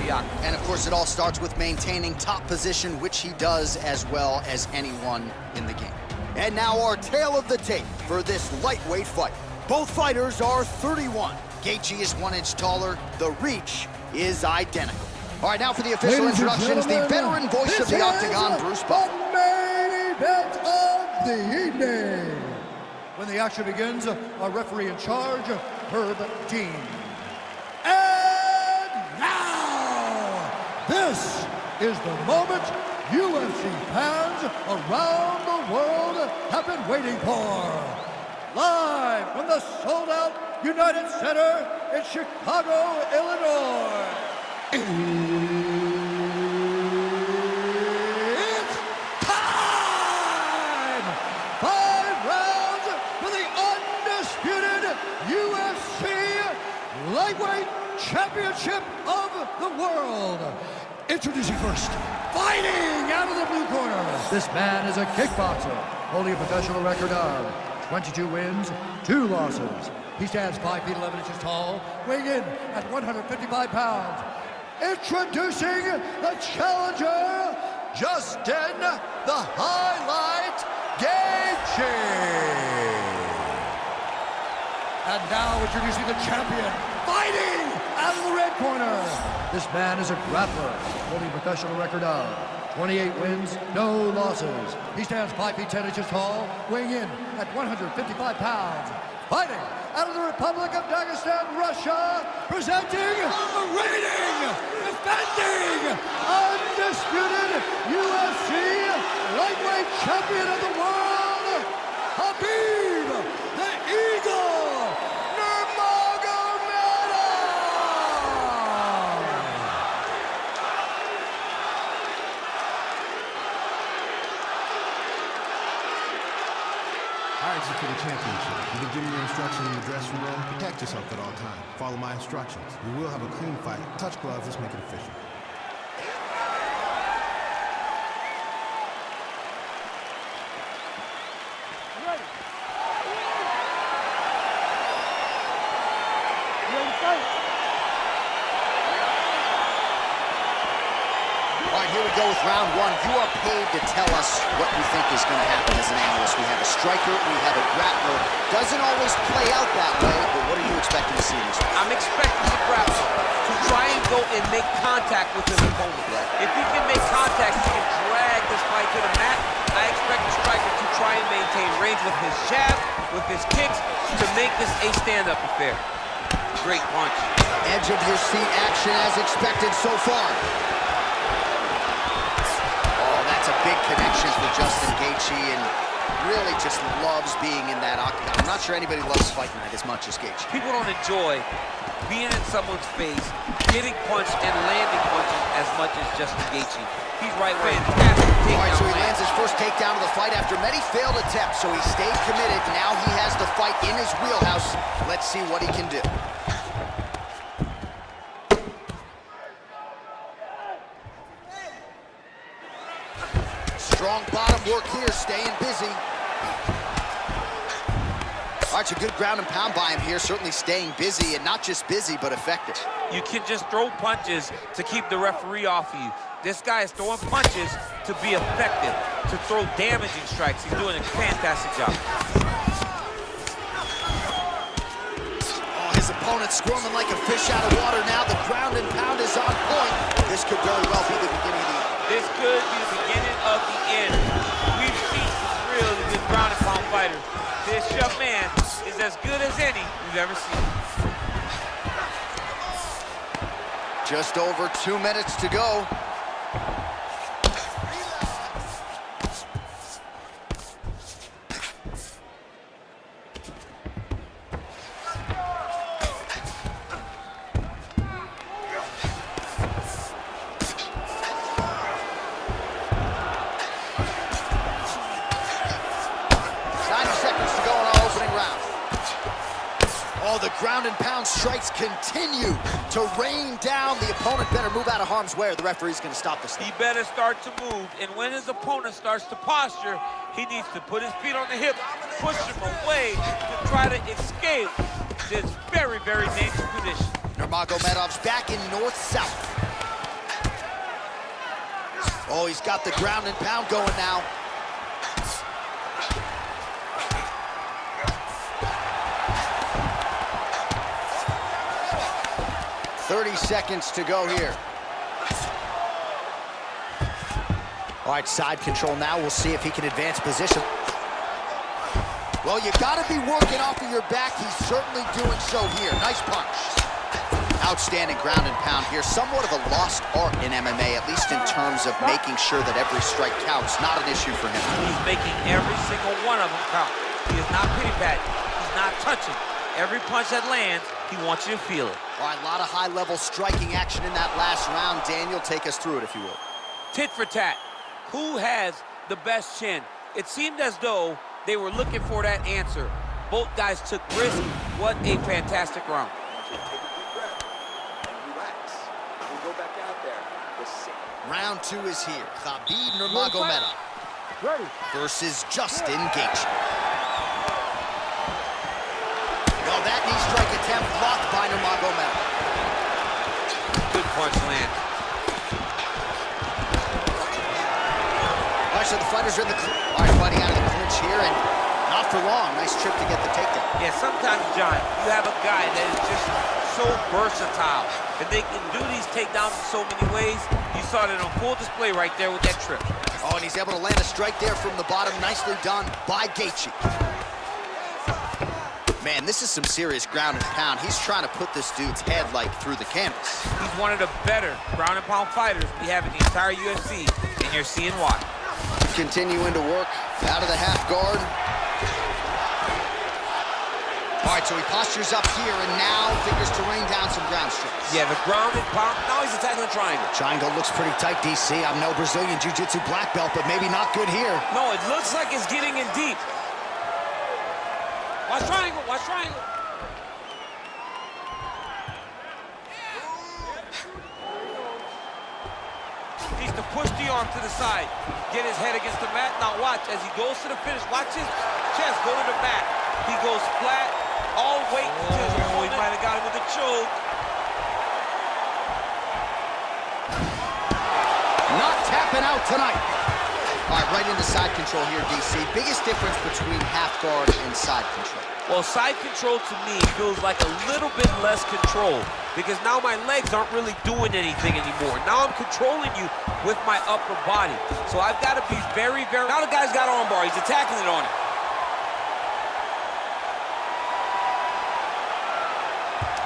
the octagon. And of course, it all starts with maintaining top position, which he does as well as anyone in the game. And now our tale of the tape for this lightweight fight. Both fighters are 31. Geijdje is 1 inch taller. The reach is identical. All right, now for the official introductions, the veteran voice of the octagon, Bruce Buffer. The main event of the evening. When the action begins, our referee in charge, Herb Dean. And now, this is the moment UFC fans around the world have been waiting for. Live from the sold-out United Center in Chicago, Illinois. It's time! 5 rounds for the undisputed UFC Lightweight Championship of the World. Introducing first, fighting out of the blue corner. This man is a kickboxer, holding a professional record of 22 wins, 2 losses. He stands 5 feet 11 inches tall, weighing in at 155 pounds. Introducing the challenger, Justin, the Highlight Geijdje. And now introducing the champion, fighting out of the red corner. This man is a grappler, holding a professional record of 28 wins, no losses. He stands 5 feet 10 inches tall, weighing in at 155 pounds. Fighting out of the Republic of Dagestan, Russia, presenting the reigning, defending, undisputed UFC lightweight champion of the world, Khabib, the Eagle, Nurmagomedov! I exit for the championship. You can give me your instructions in the dressing room. Protect yourself at all times. Follow my instructions. We will have a clean fight. Touch gloves. Let's make it official. Ready. Ready, fight. All right, here we go with round 1. You are paid to tell us what you think is going to happen as an analyst. We have a striker, we have a grappler. Doesn't always play out that way, but what are you expecting to see in this one? I'm expecting the grappler to try and go and make contact with his opponent. If he can make contact, he can drag this fight to the mat. I expect the striker to try and maintain range with his jab, with his kicks, to make this a stand-up affair. Great punch. Edge of your seat action as expected so far. Oh, that's a big connection for Justin Geijdje, and really just loves being in that octagon. I'm not sure anybody loves Fight Night as much as Geijdje. People don't enjoy being in someone's face, getting punched and landing punches as much as Justin Geijdje. He's right where it's All right, so he lands his first takedown of the fight after many failed attempts, so he stayed committed. Now he has the fight in his wheelhouse. Let's see what he can do. Strong bottom work here, staying busy. All right, so good ground and pound by him here, certainly staying busy, and not just busy, but effective. You can just throw punches to keep the referee off of you. This guy is throwing punches to be effective, to throw damaging strikes. He's doing a fantastic job. Oh, his opponent squirming like a fish out of water now. The ground and pound is on point. This could very well be the beginning of the end. This could be the beginning of the end. We've seen some really good ground and pound fighters. This young man is as good as any we've ever seen. Just over 2 minutes to go. The ground and pound strikes continue to rain down. The opponent better move out of harm's way or the referee's going to stop this thing. He better start to move, and when his opponent starts to posture, he needs to put his feet on the hip, push him away to try to escape this very, very dangerous position. Nurmagomedov's back in north-south. Oh, he's got the ground and pound going now. "30 seconds to go here. All right, side control now. We'll see if he can advance position. Well, you gotta be working off of your back. He's certainly doing so here. Nice punch. Outstanding ground and pound here. Somewhat of a lost art in MMA, at least in terms of making sure that every strike counts. Not an issue for him. He's making every single one of them count. He is not pity-patting. He's not touching. Every punch that lands, he wants you to feel it. All right, a lot of high-level striking action in that last round. Daniel, take us through it, if you will. Tit for tat. Who has the best chin? It seemed as though they were looking for that answer. Both guys took risks. What a fantastic round. Round 2 is here. KHABIB NURMAGOMEDOV versus Justin Geiджи. Well, that knee strike attempt blocked by Nurmagomedov. Good punch land. All right, so the fighters are in the fighting out of the clinch here, and not for long. Nice trip to get the takedown. Yeah, sometimes, John, you have a guy that is just so versatile, and they can do these takedowns in so many ways. You saw it on full display right there with that trip. Oh, and he's able to land a strike there from the bottom. Nicely done by Geiджi. Man, this is some serious ground and pound. He's trying to put this dude's head, like, through the canvas. He's one of the better ground and pound fighters we have in the entire UFC, and you're seeing why. Continuing to work out of the half guard. All right, so he postures up here, and now figures to rain down some ground strikes. Yeah, the ground and pound. Now he's attacking the triangle. Triangle looks pretty tight, DC. I'm no Brazilian jiu-jitsu black belt, but maybe not good here. No, it looks like it's getting in deep. Watch triangle, watch triangle. Needs to push the arm to the side. Get his head against the mat. Now watch, as he goes to the finish, watch his chest go to the mat. He goes flat, all weight to his opponent. He might have got him with a choke. Not tapping out tonight. All right, right into side control here, DC. Biggest difference between half guard and side control? Well, side control to me feels like a little bit less control because now my legs aren't really doing anything anymore. Now I'm controlling you with my upper body. So I've got to be very, very... Now the guy's got arm bar. He's attacking it on it.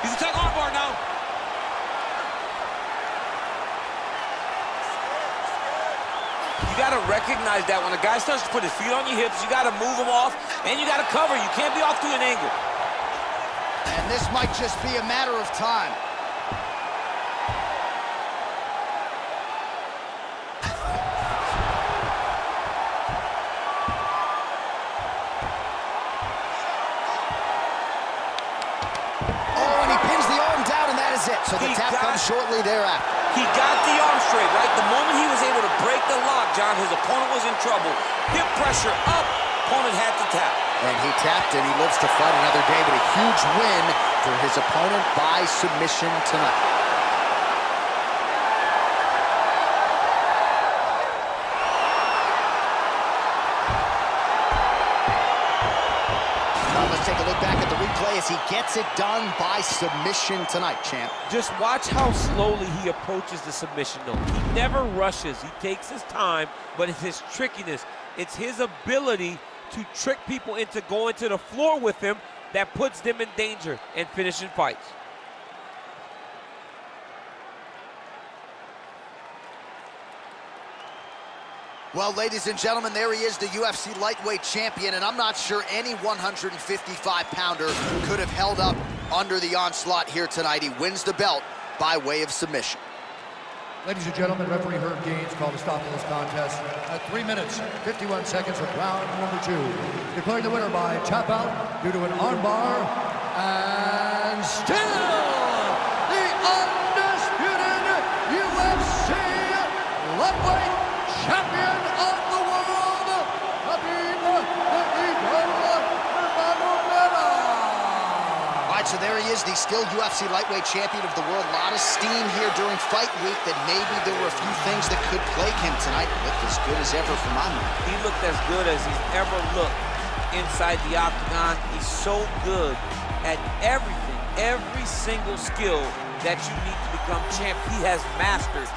He's attacking arm bar now. You got to recognize that when a guy starts to put his feet on your hips, you got to move him off, and you got to cover. You can't be off to an angle. And this might just be a matter of time. Oh, and he pins the arm down, and that is it. So the tap comes shortly thereafter. He got the arm straight, right? The moment he was able to break the lock, John, his opponent was in trouble. Hip pressure up, opponent had to tap. And he tapped, and he lives to fight another day, but a huge win for his opponent by submission tonight. Let's take a look back at the replay as he gets it done by submission tonight, champ. Just watch how slowly he approaches the submission, though. He never rushes. He takes his time, but it's his trickiness. It's his ability to trick people into going to the floor with him that puts them in danger and finishing fights. Well, ladies and gentlemen, there he is, the UFC lightweight champion, and I'm not sure any 155-pounder could have held up under the onslaught here tonight. He wins the belt by way of submission. Ladies and gentlemen, referee Herb Gaines called a stop to this contest at 3 minutes, 51 seconds of round number 2. Declaring the winner by tap out due to an armbar, and still the undisputed UFC lightweight champion of the world, Khabib the Eagle Nurmagomedov. All right, so there he is, the still UFC lightweight champion of the world. A lot of steam here during fight week that maybe there were a few things that could plague him tonight. Looked as good as ever for my man. He looked as good as he's ever looked inside the octagon. He's so good at everything, every single skill that you need to become champ. He has mastered.